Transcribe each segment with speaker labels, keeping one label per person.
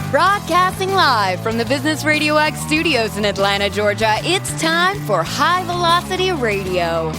Speaker 1: Broadcasting live from the Business RadioX studios in Atlanta, Georgia, it's time for High Velocity Radio.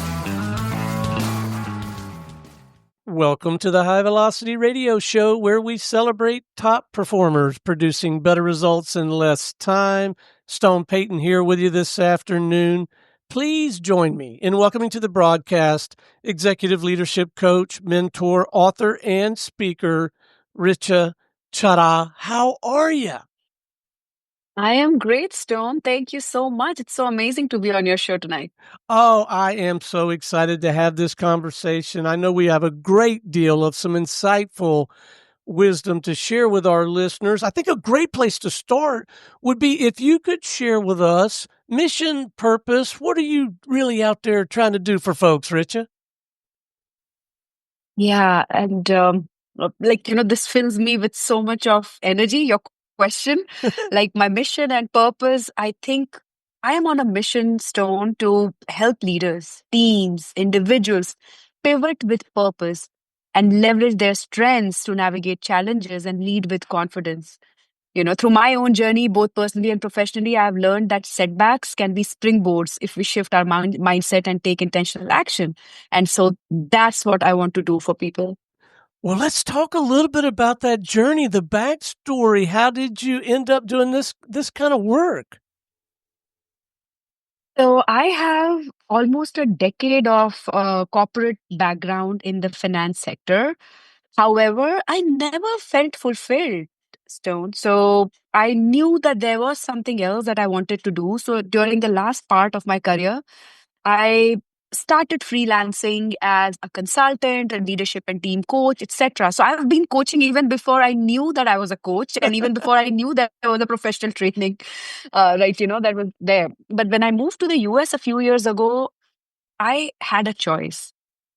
Speaker 2: Welcome to the High Velocity Radio Show, where we celebrate top performers producing better results in less time. Stone Payton here with you this afternoon. Please join me in welcoming to the broadcast executive leadership coach, mentor, author, and speaker, Richa Chadha. How are you?
Speaker 3: I am great, Stone. Thank you so much. It's so amazing to be on your show tonight.
Speaker 2: Oh, I am so excited to have this conversation. I know we have a great deal of some insightful wisdom to share with our listeners. I think a great place to start would be if you could share with us mission, purpose. What are you really out there trying to do for folks, Richa?
Speaker 3: Yeah, and this fills me with so much of energy. Your question, like my mission and purpose, I think I am on a mission, Stone, to help leaders, teams, individuals pivot with purpose and leverage their strengths to navigate challenges and lead with confidence. Through my own journey, both personally and professionally, I've learned that setbacks can be springboards if we shift our mindset and take intentional action. And so that's what I want to do for people.
Speaker 2: Well, let's talk a little bit about that journey, the backstory. How did you end up doing this kind of work?
Speaker 3: So I have almost a decade of corporate background in the finance sector. However, I never felt fulfilled, Stone. So I knew that there was something else that I wanted to do. So during the last part of my career, I started freelancing as a consultant, a leadership and team coach, etc. So I've been coaching even before I knew that I was a coach, and even before I knew that there was a professional training, that was there. But when I moved to the US a few years ago, I had a choice.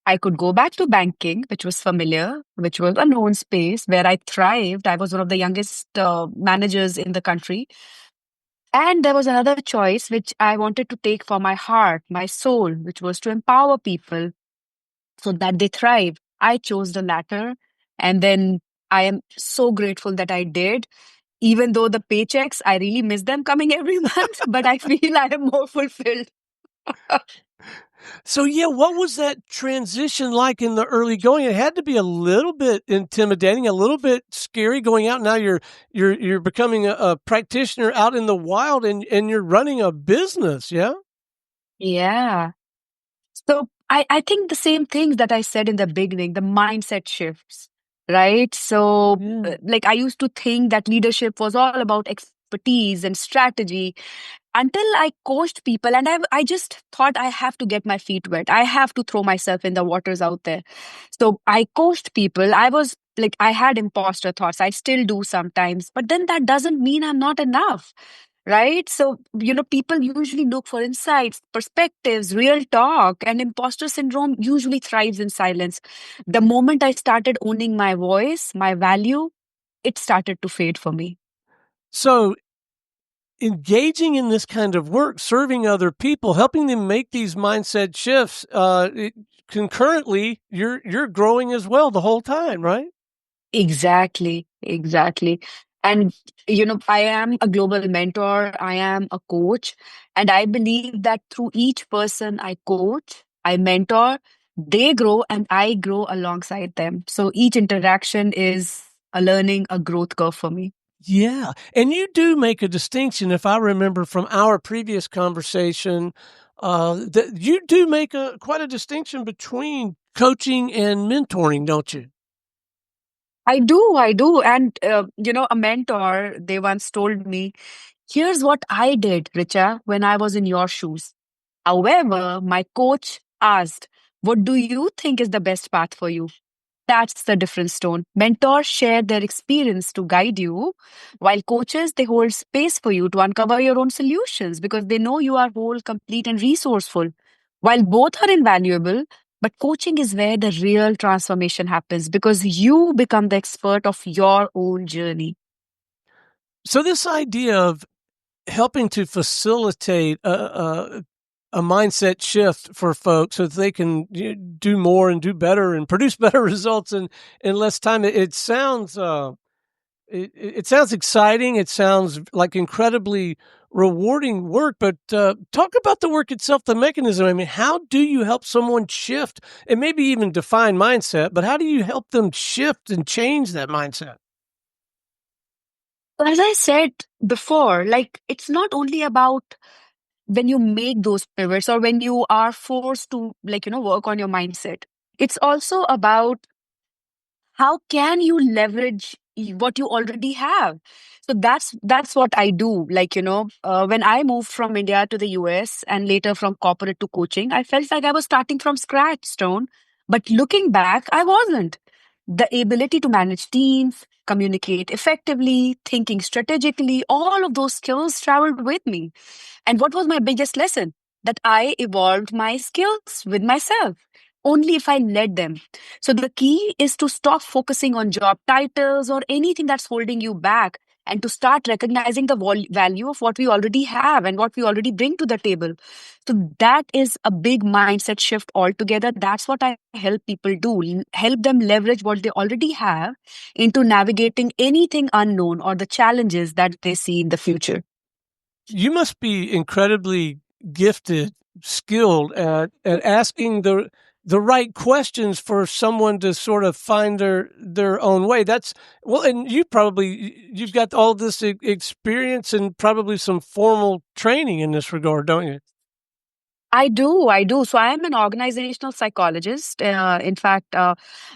Speaker 3: I could go back to banking, which was familiar, which was a known space where I thrived. I was one of the youngest managers in the country. And there was another choice which I wanted to take for my heart, my soul, which was to empower people so that they thrive. I chose the latter. And then I am so grateful that I did. Even though the paychecks, I really miss them coming every month, but I feel I am more fulfilled.
Speaker 2: So, yeah, what was that transition like in the early going? It had to be a little bit intimidating, a little bit scary going out. Now you're becoming a practitioner out in the wild and you're running a business, yeah?
Speaker 3: Yeah. So I think the same things that I said in the beginning, the mindset shifts, right? So, like I used to think that leadership was all about expertise and strategy until I coached people, and I just thought I have to get my feet wet. I have to throw myself in the waters out there. So I coached people. I was like, I had imposter thoughts. I still do sometimes, but then that doesn't mean I'm not enough. Right. So, people usually look for insights, perspectives, real talk, and imposter syndrome usually thrives in silence. The moment I started owning my voice, my value, it started to fade for me.
Speaker 2: So engaging in this kind of work, serving other people, helping them make these mindset shifts, concurrently, you're growing as well the whole time, right?
Speaker 3: Exactly. And, I am a global mentor, I am a coach, and I believe that through each person I coach, I mentor, they grow and I grow alongside them. So each interaction is a learning, a growth curve for me.
Speaker 2: Yeah. And you do make a distinction, if I remember from our previous conversation, that you do make quite a distinction between coaching and mentoring, don't you?
Speaker 3: I do. And, a mentor, they once told me, here's what I did, Richa, when I was in your shoes. However, my coach asked, what do you think is the best path for you? That's the difference, Stone. Mentors share their experience to guide you, while coaches, they hold space for you to uncover your own solutions because they know you are whole, complete, and resourceful. While both are invaluable, but coaching is where the real transformation happens because you become the expert of your own journey.
Speaker 2: So this idea of helping to facilitate a mindset shift for folks so that they can do more and do better and produce better results in less time. It sounds It sounds exciting. It sounds like incredibly rewarding work, but talk about the work itself, the mechanism. I mean, how do you help someone shift and maybe even define mindset, but how do you help them shift and change that mindset?
Speaker 3: As I said before, like it's not only about when you make those pivots or when you are forced to work on your mindset. It's also about how can you leverage what you already have. So that's what I do. When I moved from India to the US and later from corporate to coaching, I felt like I was starting from scratch, Stone. But looking back, I wasn't. The ability to manage teams, communicate effectively, thinking strategically, all of those skills traveled with me. And what was my biggest lesson? That I evolved my skills with myself only if I let them. So the key is to stop focusing on job titles or anything that's holding you back and to start recognizing the value of what we already have and what we already bring to the table. So that is a big mindset shift altogether. That's what I help people do. Help them leverage what they already have into navigating anything unknown or the challenges that they see in the future.
Speaker 2: You must be incredibly gifted, skilled at asking the right questions for someone to sort of find their own way. That's well, and you've got all this experience and probably some formal training in this regard, don't you?
Speaker 3: I do. I do. So I am an organizational psychologist. In fact, I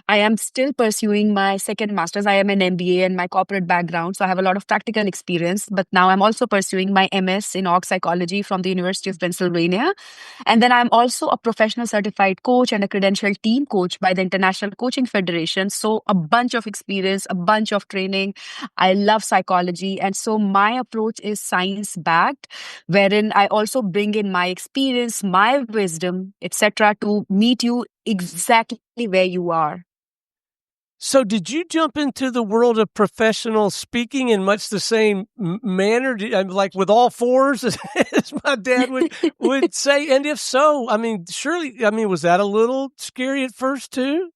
Speaker 3: am still pursuing my second master's. I am an MBA and my corporate background. So I have a lot of practical experience. But now I'm also pursuing my MS in org psychology from the University of Pennsylvania. And then I'm also a professional certified coach and a credentialed team coach by the International Coaching Federation. So a bunch of experience, a bunch of training. I love psychology. And so my approach is science backed, wherein I also bring in my experience, my wisdom, etc., to meet you exactly where you are.
Speaker 2: So, did you jump into the world of professional speaking in much the same manner, like with all fours, as my dad would say? And if so, I mean, surely, I mean, was that a little scary at first too?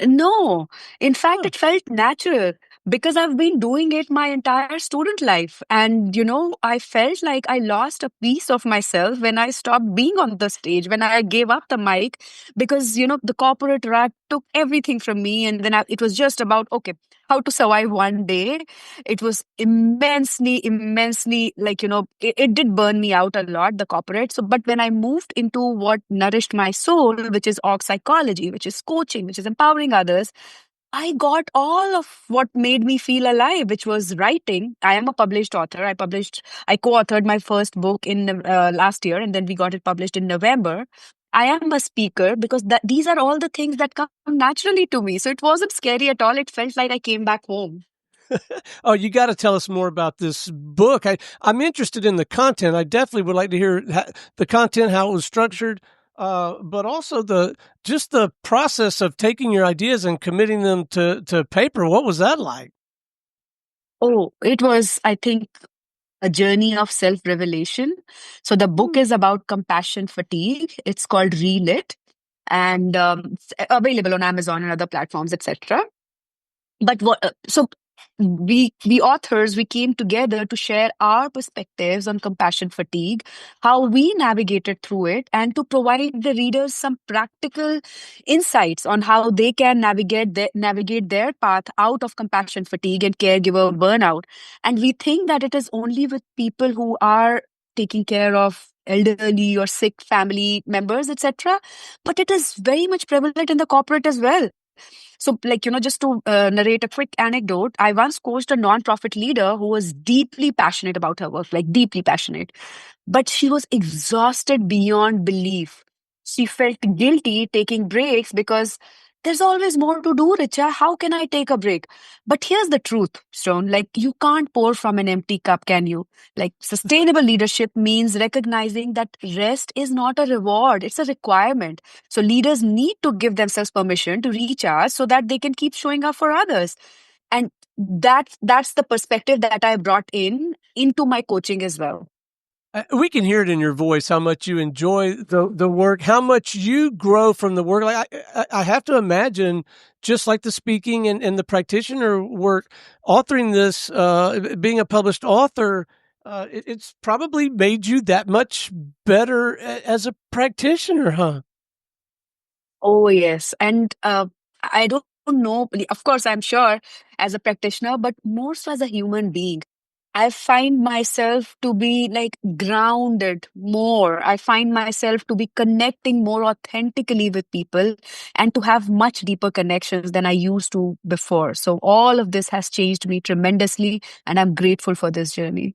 Speaker 3: No, in fact,
Speaker 2: Huh.
Speaker 3: it felt natural because I've been doing it my entire student life. And, I felt like I lost a piece of myself when I stopped being on the stage, when I gave up the mic, because, the corporate rat took everything from me. And then it was just about, okay, how to survive one day. It was immensely, it did burn me out a lot, the corporate. So, but when I moved into what nourished my soul, which is org psychology, which is coaching, which is empowering others, I got all of what made me feel alive, which was writing. I am a published author. I co-authored my first book in last year, and then we got it published in November. I am a speaker because these are all the things that come naturally to me. So it wasn't scary at all. It felt like I came back home.
Speaker 2: Oh, you got to tell us more about this book. I'm interested in the content. I definitely would like to hear the content, how it was structured, but also just the process of taking your ideas and committing them to paper. What was that like?
Speaker 3: Oh, it was, I think, a journey of self-revelation. So the book
Speaker 2: Hmm.
Speaker 3: is about compassion fatigue. It's called Relit and it's available on Amazon and other platforms, etc. But so we authors, we came together to share our perspectives on compassion fatigue, how we navigated through it, and to provide the readers some practical insights on how they can navigate their path out of compassion fatigue and caregiver burnout. And we think that it is only with people who are taking care of elderly or sick family members, etc., but it is very much prevalent in the corporate as well. So, just to narrate a quick anecdote, I once coached a nonprofit leader who was deeply passionate about her work, like deeply passionate, but she was exhausted beyond belief. She felt guilty taking breaks because there's always more to do, Richa. How can I take a break? But here's the truth, Stone. Like, you can't pour from an empty cup, can you? Like, sustainable leadership means recognizing that rest is not a reward, it's a requirement. So, leaders need to give themselves permission to recharge so that they can keep showing up for others. And that's the perspective that I brought into my coaching as well.
Speaker 2: We can hear it in your voice how much you enjoy the work, how much you grow from the work. Like I have to imagine, just like the speaking and the practitioner work, authoring this, being a published author, it's probably made you that much better as a practitioner, huh?
Speaker 3: Oh, yes. And I don't know, of course, I'm sure as a practitioner, but more so as a human being. I find myself to be like grounded more. I find myself to be connecting more authentically with people and to have much deeper connections than I used to before. So, all of this has changed me tremendously, and I'm grateful for this journey.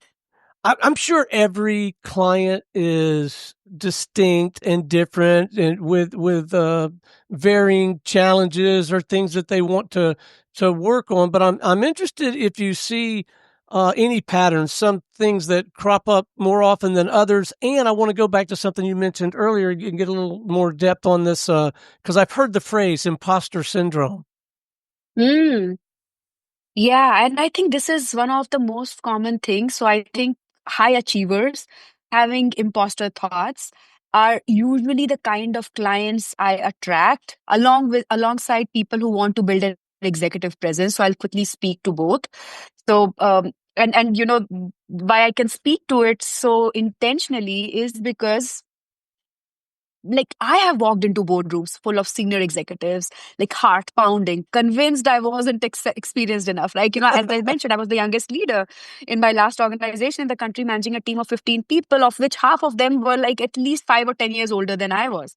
Speaker 2: I'm sure every client is distinct and different, and with varying challenges or things that they want to work on. But I'm interested if you see any patterns, some things that crop up more often than others. And I want to go back to something you mentioned earlier and get a little more depth on this because I've heard the phrase imposter syndrome.
Speaker 3: Mm. Yeah, and I think this is one of the most common things. So I think high achievers having imposter thoughts are usually the kind of clients I attract alongside people who want to build an executive presence. So I'll quickly speak to both. So and why I can speak to it so intentionally is because like I have walked into boardrooms full of senior executives, like heart pounding, convinced I wasn't experienced enough. Like, as I mentioned, I was the youngest leader in my last organization in the country, managing a team of 15 people, of which half of them were like at least 5 or 10 years older than I was.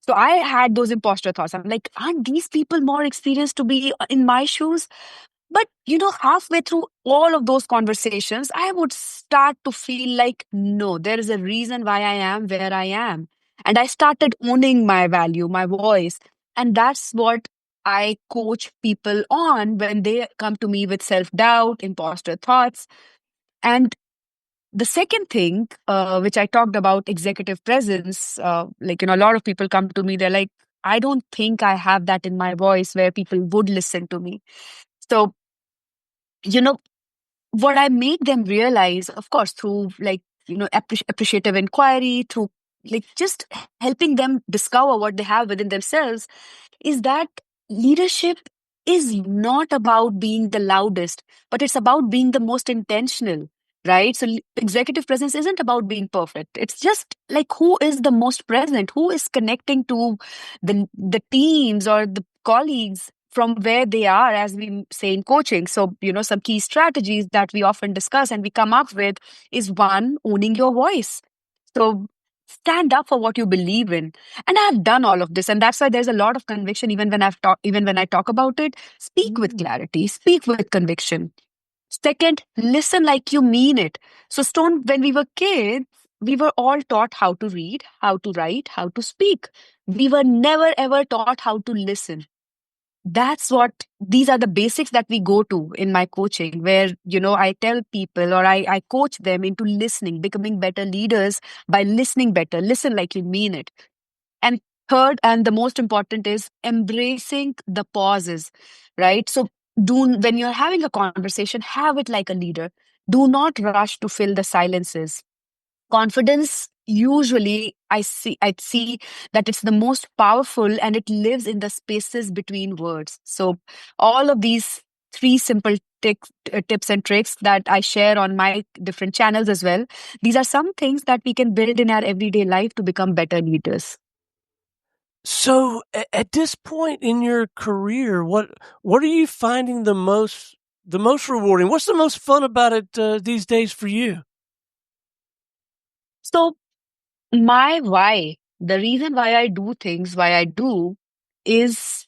Speaker 3: So I had those imposter thoughts. I'm like, aren't these people more experienced to be in my shoes? But, halfway through all of those conversations, I would start to feel like, no, there is a reason why I am where I am. And I started owning my value, my voice. And that's what I coach people on when they come to me with self doubt, imposter thoughts. And the second thing, which I talked about, executive presence, a lot of people come to me, they're like, I don't think I have that in my voice where people would listen to me. So, you know, what I make them realize, of course, through appreciative inquiry, through like just helping them discover what they have within themselves, is that leadership is not about being the loudest, but it's about being the most intentional, right? So executive presence isn't about being perfect. It's just like who is the most present, who is connecting to the teams or the colleagues from where they are, as we say in coaching. So, some key strategies that we often discuss and we come up with is one, owning your voice. So stand up for what you believe in. And I've done all of this. And that's why there's a lot of conviction even when I talk about it. Speak with clarity, speak with conviction. Second, listen like you mean it. So, Stone, when we were kids, we were all taught how to read, how to write, how to speak. We were never ever taught how to listen. These are the basics that we go to in my coaching, where, I tell people or I coach them into listening, becoming better leaders by listening better. Listen like you mean it. And third, and the most important, is embracing the pauses, right? So, when you're having a conversation, have it like a leader. Do not rush to fill the silences. Confidence, usually I see that it's the most powerful and it lives in the spaces between words. So all of these three simple tips and tricks that I share on my different channels as well, these are some things that we can build in our everyday life to become better leaders.
Speaker 2: So at this point in your career, what are you finding the most rewarding? What's the most fun about it these days for you?
Speaker 3: So my why, the reason why I do things, why I do, is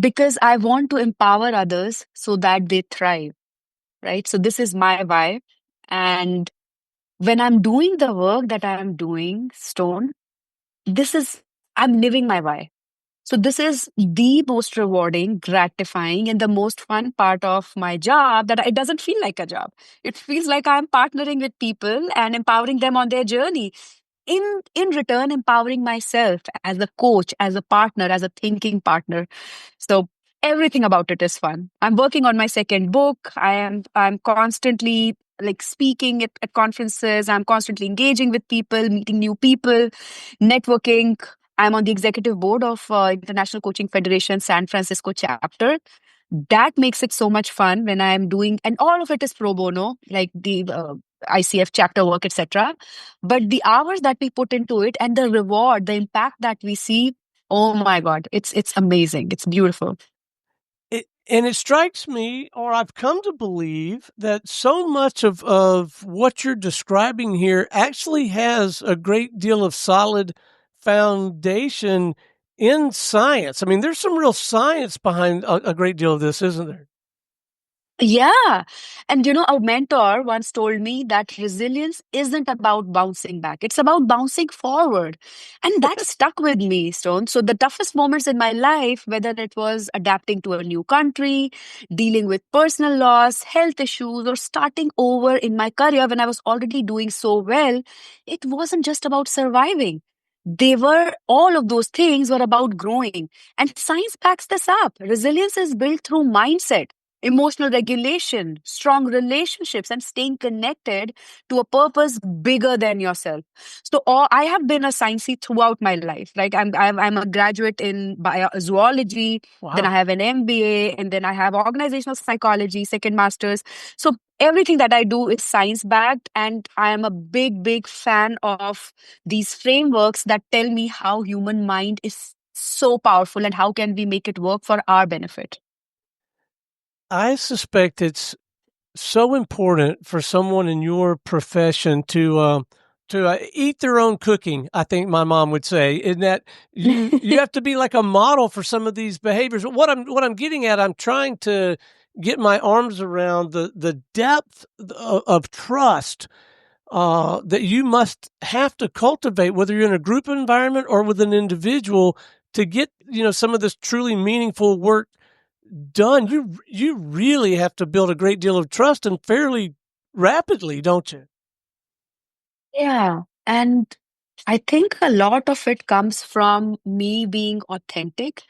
Speaker 3: because I want to empower others so that they thrive, right? So this is my why. And when I'm doing the work that I'm doing, Stone, this is, I'm living my why. So this is the most rewarding, gratifying, and the most fun part of my job, that it doesn't feel like a job. It feels like I'm partnering with people and empowering them on their journey. In return, empowering myself as a coach, as a partner, as a thinking partner. So everything about it is fun. I'm working on my second book. I'm constantly like speaking at conferences. I'm constantly engaging with people, meeting new people, networking. I'm on the executive board of International Coaching Federation San Francisco chapter. That makes it so much fun when I'm doing, and all of it is pro bono, like the ICF chapter work, etc. But the hours that we put into it and the reward, the impact that we see, oh my God, it's amazing. It's beautiful.
Speaker 2: And it strikes me, or I've come to believe, that so much of what you're describing here actually has a great deal of solid foundation in science. I mean, there's some real science behind a great deal of this, isn't there?
Speaker 3: Yeah. And a mentor once told me that resilience isn't about bouncing back, it's about bouncing forward. And that stuck with me, Stone. So, the toughest moments in my life, whether it was adapting to a new country, dealing with personal loss, health issues, or starting over in my career when I was already doing so well, it wasn't just about surviving. All of those things were about growing. And science backs this up. Resilience is built through mindset, emotional regulation, strong relationships, and staying connected to a purpose bigger than yourself. So, I have been a sciencey throughout my life. Like I'm a graduate in zoology, then I
Speaker 2: Wow.
Speaker 3: have an MBA, and then I have organizational psychology, second master's. So everything that I do is science backed, and I am a big fan of these frameworks that tell me how human mind is so powerful and how can we make it work for our benefit.
Speaker 2: I suspect it's so important for someone in your profession to eat their own cooking. I think my mom would say, in that you have to be like a model for some of these behaviors. What I'm getting at, I'm trying to get my arms around the depth of trust that you must have to cultivate, whether you're in a group environment or with an individual, to get some of this truly meaningful work done. You really have to build a great deal of trust, and fairly rapidly, don't you?
Speaker 3: Yeah. And I think a lot of it comes from me being authentic,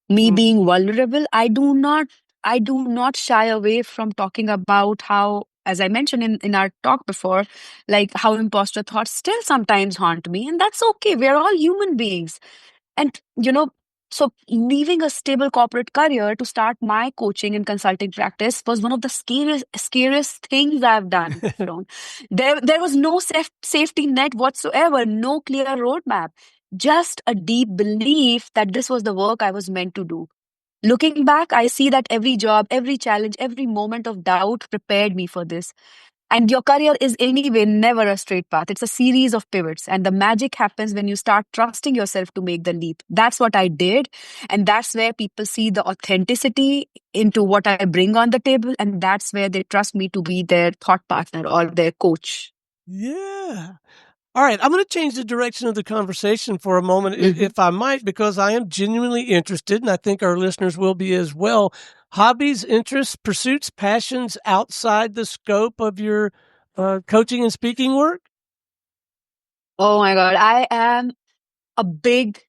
Speaker 3: me
Speaker 2: Mm.
Speaker 3: being vulnerable. I do not shy away from talking about how, as I mentioned in our talk before, like how imposter thoughts still sometimes haunt me. And that's okay. We're all human beings. And, so leaving a stable corporate career to start my coaching and consulting practice was one of the scariest things I've done. From there was no safety net whatsoever, no clear roadmap, just a deep belief that this was the work I was meant to do. Looking back, I see that every job, every challenge, every moment of doubt prepared me for this. And your career is anyway never a straight path. It's a series of pivots. And the magic happens when you start trusting yourself to make the leap. That's what I did. And that's where people see the authenticity into what I bring on the table. And that's where they trust me to be their thought partner or their coach.
Speaker 2: Yeah. All right, I'm going to change the direction of the conversation for a moment,
Speaker 3: Mhm.
Speaker 2: if I might, because I am genuinely interested, and I think our listeners will be as well. Hobbies, interests, pursuits, passions outside the scope of your coaching and speaking work?
Speaker 3: Oh my God. I am a big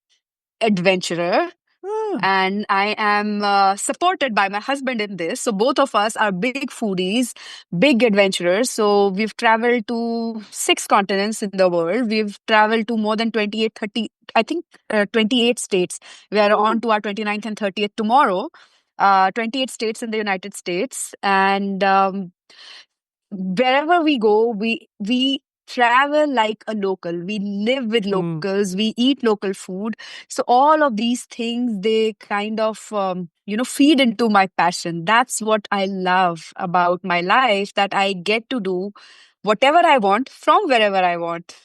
Speaker 3: adventurer.
Speaker 2: Ah,
Speaker 3: And I am supported by my husband in this. So both of us are big foodies, big adventurers. So we've traveled to 6 continents in the world. We've traveled to more than 28, 30, I think 28 states. We are on to our 29th and 30th tomorrow. 28 states in the United States. And wherever we go, we travel like a local. We live with
Speaker 2: mm.
Speaker 3: locals. We eat local food. So all of these things, they kind of feed into my passion. That's what I love about my life, that I get to do whatever I want from wherever I want.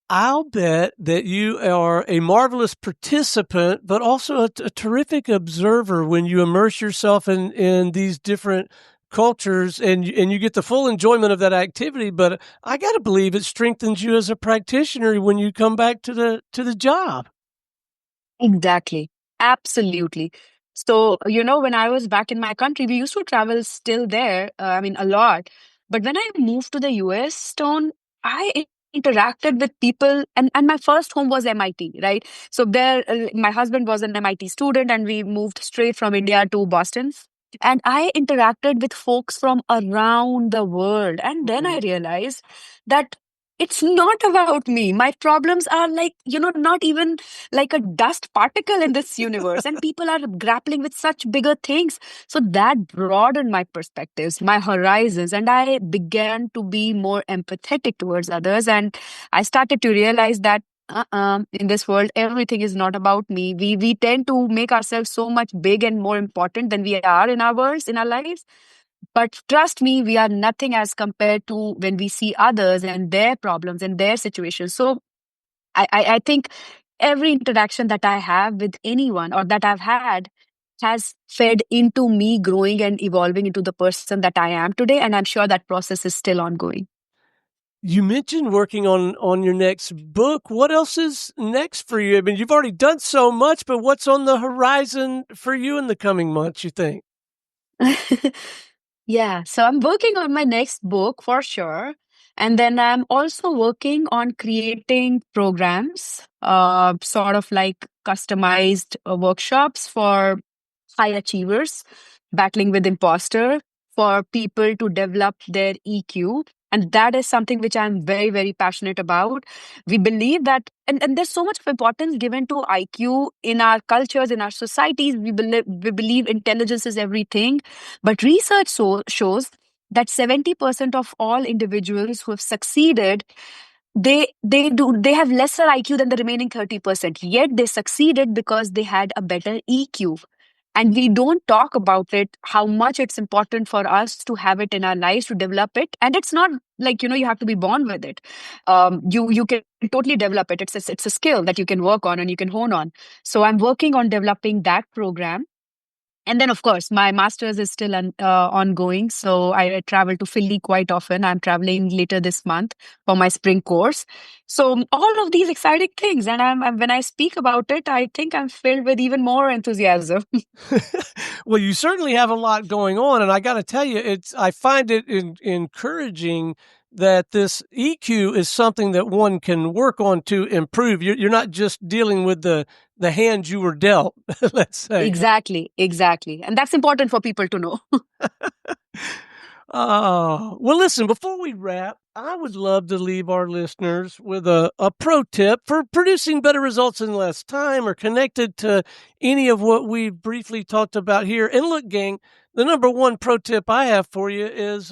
Speaker 2: I'll bet that you are a marvelous participant, but also a terrific observer when you immerse yourself in these different cultures, and you get the full enjoyment of that activity. But I got to believe it strengthens you as a practitioner when you come back to the job.
Speaker 3: Exactly. Absolutely. So, when I was back in my country, we used to travel still there, I mean, a lot. But when I moved to the US, Stone, interacted with people, and my first home was MIT, right? So, there, my husband was an MIT student, and we moved straight from India to Boston. And I interacted with folks from around the world. And then I realized that it's not about me. My problems are like, not even like a dust particle in this universe. And people are grappling with such bigger things. So that broadened my perspectives, my horizons. And I began to be more empathetic towards others. And I started to realize that in this world, everything is not about me. We tend to make ourselves so much big and more important than we are in our worlds, in our lives. But trust me, we are nothing as compared to when we see others and their problems and their situations. So I think every interaction that I have with anyone or that I've had has fed into me growing and evolving into the person that I am today. And I'm sure that process is still ongoing.
Speaker 2: You mentioned working on your next book. What else is next for you? I mean, you've already done so much, but what's on the horizon for you in the coming months, you think?
Speaker 3: Yeah, so I'm working on my next book for sure. And then I'm also working on creating programs, sort of like customized workshops for high achievers battling with imposter, for people to develop their EQ. And that is something which I'm very, very passionate about. We believe that, and there's so much of importance given to IQ in our cultures, in our societies. We believe intelligence is everything. But research shows that 70% of all individuals who have succeeded, they have lesser IQ than the remaining 30%. Yet they succeeded because they had a better EQ. And we don't talk about it, how much it's important for us to have it in our lives, to develop it. And it's not like, you have to be born with it. You can totally develop it. It's a skill that you can work on and you can hone on. So I'm working on developing that program. And then, of course, my master's is still ongoing. So I travel to Philly quite often. I'm traveling later this month for my spring course. So all of these exciting things. And when I speak about it, I think I'm filled with even more enthusiasm.
Speaker 2: Well, you certainly have a lot going on, and I got to tell you, I find it encouraging that this EQ is something that one can work on to improve. You're not just dealing with the hand you were dealt, let's say.
Speaker 3: Exactly, exactly. And that's important for people to know.
Speaker 2: Well, listen, before we wrap, I would love to leave our listeners with a pro tip for producing better results in less time, or connected to any of what we've briefly talked about here. And look, gang, the number one pro tip I have for you is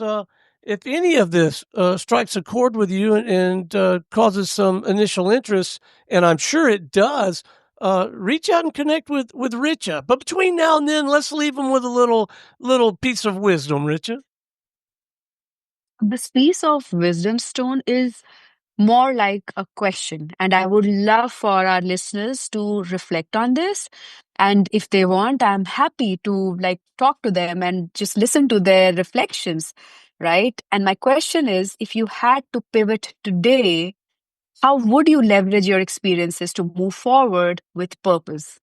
Speaker 2: if any of this strikes a chord with you and causes some initial interest, and I'm sure it does, reach out and connect with Richa. But between now and then, let's leave them with a little piece of wisdom, Richa.
Speaker 3: This piece of wisdom stone is more like a question. And I would love for our listeners to reflect on this. And if they want, I'm happy to like talk to them and just listen to their reflections, right? And my question is, if you had to pivot today, how would you leverage your experiences to move forward with purpose?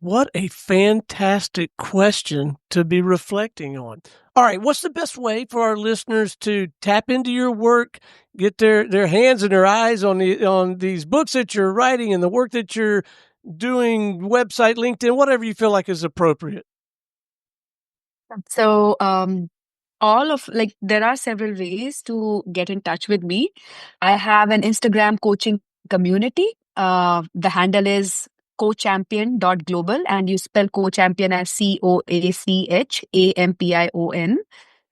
Speaker 2: What a fantastic question to be reflecting on. All right, what's the best way for our listeners to tap into your work, get their hands and their eyes on these books that you're writing and the work that you're doing, website, LinkedIn, whatever you feel like is appropriate?
Speaker 3: So, there are several ways to get in touch with me. I have an Instagram coaching community. The handle is coachampion.global, and you spell coachampion as COACHAMPION.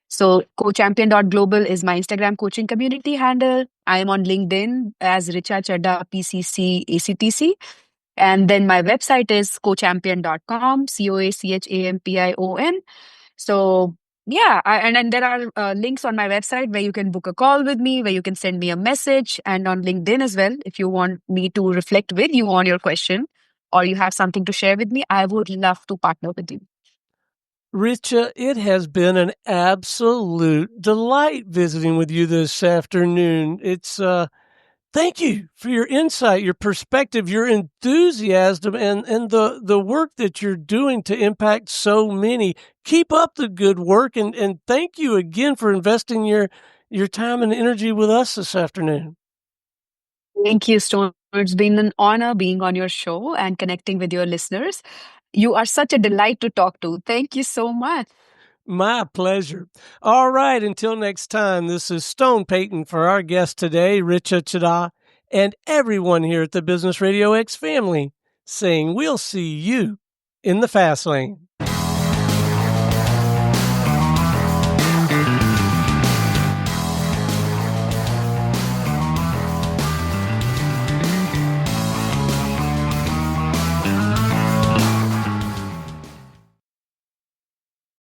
Speaker 3: So coachampion.global is my Instagram coaching community handle. I am on LinkedIn as Richa Chadha PCC ACTC. And then my website is coachampion.com, COACHAMPION. So yeah, and there are links on my website where you can book a call with me, where you can send me a message, and on LinkedIn as well. If you want me to reflect with you on your question or you have something to share with me, I would love to partner with you.
Speaker 2: Richa, it has been an absolute delight visiting with you this afternoon. Thank you for your insight, your perspective, your enthusiasm, and the work that you're doing to impact so many. Keep up the good work, and thank you again for investing your time and energy with us this afternoon.
Speaker 3: Thank you, Stone. It's been an honor being on your show and connecting with your listeners. You are such a delight to talk to. Thank you so much.
Speaker 2: My pleasure. All right, until next time, this is Stone Payton for our guest today, Richa Chadha, and everyone here at the Business Radio X family saying we'll see you in the fast lane.